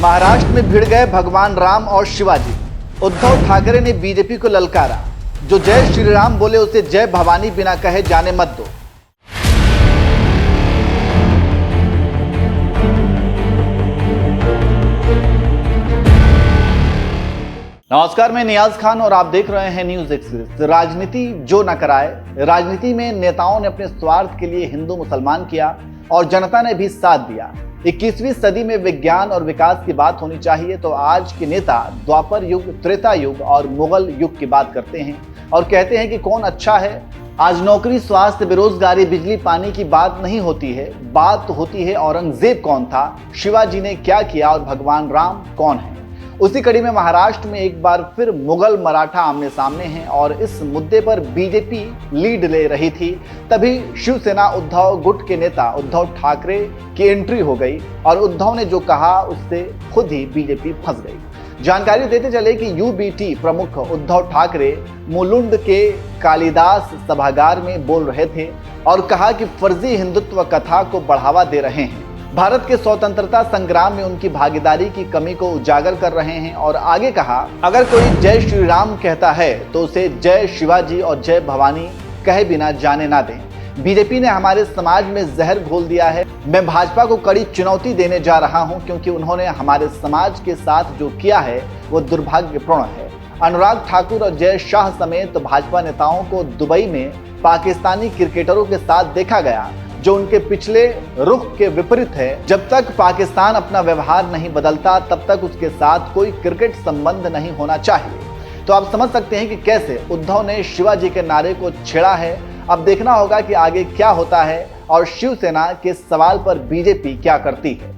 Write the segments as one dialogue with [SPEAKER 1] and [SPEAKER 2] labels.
[SPEAKER 1] महाराष्ट्र में भिड़ गए भगवान राम और शिवाजी। उद्धव ठाकरे ने बीजेपी को ललकारा, जो जय श्री राम बोले उसे जय भवानी बिना कहे जाने मत दो। नमस्कार, मैं नियाज खान और आप देख रहे हैं न्यूज एक्सप्रेस। राजनीति जो न कराए, राजनीति में नेताओं ने अपने स्वार्थ के लिए हिंदू मुसलमान किया और जनता ने भी साथ दिया। 21वीं सदी में विज्ञान और विकास की बात होनी चाहिए तो आज के नेता द्वापर युग, त्रेता युग और मुगल युग की बात करते हैं और कहते हैं कि कौन अच्छा है। आज नौकरी, स्वास्थ्य, बेरोजगारी, बिजली, पानी की बात नहीं होती है। बात होती है औरंगजेब कौन था, शिवाजी ने क्या किया और भगवान राम कौन है। उसी कड़ी में महाराष्ट्र में एक बार फिर मुगल मराठा आमने सामने हैं और इस मुद्दे पर बीजेपी लीड ले रही थी। तभी शिवसेना उद्धव गुट के नेता उद्धव ठाकरे की एंट्री हो गई और उद्धव ने जो कहा उससे खुद ही बीजेपी फंस गई। जानकारी देते चले कि यूबीटी प्रमुख उद्धव ठाकरे मुलुंड के कालिदास सभागार में बोल रहे थे और कहा कि फर्जी हिंदुत्व कथा को बढ़ावा दे रहे हैं, भारत के स्वतंत्रता संग्राम में उनकी भागीदारी की कमी को उजागर कर रहे हैं। और आगे कहा, अगर कोई जय श्री राम कहता है तो उसे जय शिवाजी और जय भवानी कहे बिना जाने ना दें। बीजेपी ने हमारे समाज में जहर घोल दिया है। मैं भाजपा को कड़ी चुनौती देने जा रहा हूं क्योंकि उन्होंने हमारे समाज के साथ जो किया है वो दुर्भाग्यपूर्ण है। अनुराग ठाकुर और जय शाह समेत भाजपा नेताओं को दुबई में पाकिस्तानी क्रिकेटरों के साथ देखा गया, जो उनके पिछले रुख के विपरीत है। जब तक पाकिस्तान अपना व्यवहार नहीं बदलता तब तक उसके साथ कोई क्रिकेट संबंध नहीं होना चाहिए। तो आप समझ सकते हैं कि कैसे उद्धव ने शिवाजी के नारे को छेड़ा है। अब देखना होगा कि आगे क्या होता है और शिवसेना के सवाल पर बीजेपी क्या करती है।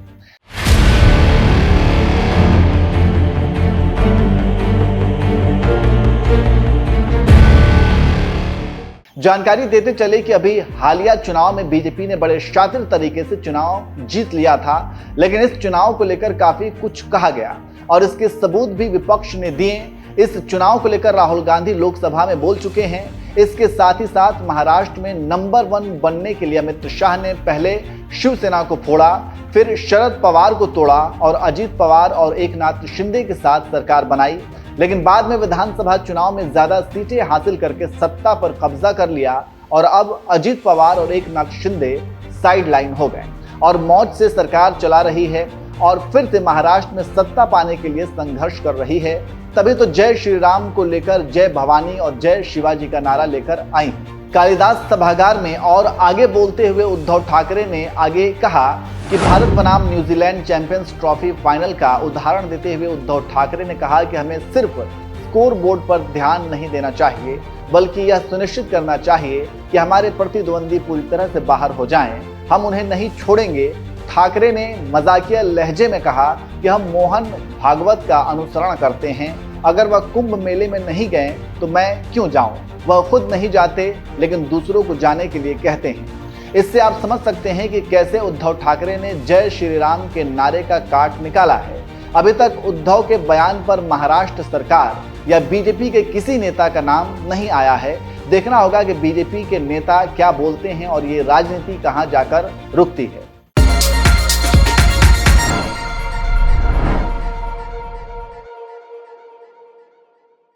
[SPEAKER 1] जानकारी देते चले कि अभी हालिया चुनाव में बीजेपी ने बड़े शातिर तरीके से चुनाव जीत लिया था, लेकिन इस चुनाव को लेकर काफी कुछ कहा गया और इसके सबूत भी विपक्ष ने दिए। इस चुनाव को लेकर राहुल गांधी लोकसभा में बोल चुके हैं। इसके साथ ही साथ महाराष्ट्र में नंबर 1 बनने के लिए अमित शाह ने पहले शिवसेना को फोड़ा, फिर शरद पवार को तोड़ा और अजित पवार और एकनाथ शिंदे के साथ सरकार बनाई। लेकिन बाद में विधानसभा चुनाव में ज्यादा सीटें हासिल करके सत्ता पर कब्जा कर लिया और अब अजित पवार और एकनाथ शिंदे साइडलाइन हो गए और मौज से सरकार चला रही है और फिर से महाराष्ट्र में सत्ता पाने के लिए संघर्ष कर रही है। तभी तो जय श्री राम को लेकर जय भवानी और जय शिवाजी का नारा लेकर आई कालिदास सभागार में। और आगे बोलते हुए उद्धव ठाकरे ने आगे कहा कि भारत बनाम न्यूजीलैंड चैंपियंस ट्रॉफी फाइनल का उदाहरण देते हुए उद्धव ठाकरे ने कहा कि हमें सिर्फ स्कोर बोर्ड पर ध्यान नहीं देना चाहिए, बल्कि यह सुनिश्चित करना चाहिए कि हमारे प्रतिद्वंदी पूरी तरह से बाहर हो जाएं। हम उन्हें नहीं छोड़ेंगे। ठाकरे ने मजाकिया लहजे में कहा कि हम मोहन भागवत का अनुसरण करते हैं। अगर वह कुंभ मेले में नहीं गए तो मैं क्यों जाऊं? वह खुद नहीं जाते लेकिन दूसरों को जाने के लिए कहते हैं। इससे आप समझ सकते हैं कि कैसे उद्धव ठाकरे ने जय श्री राम के नारे का काट निकाला है। अभी तक उद्धव के बयान पर महाराष्ट्र सरकार या बीजेपी के किसी नेता का नाम नहीं आया है। देखना होगा कि बीजेपी के नेता क्या बोलते हैं और ये राजनीति कहां जाकर रुकती है।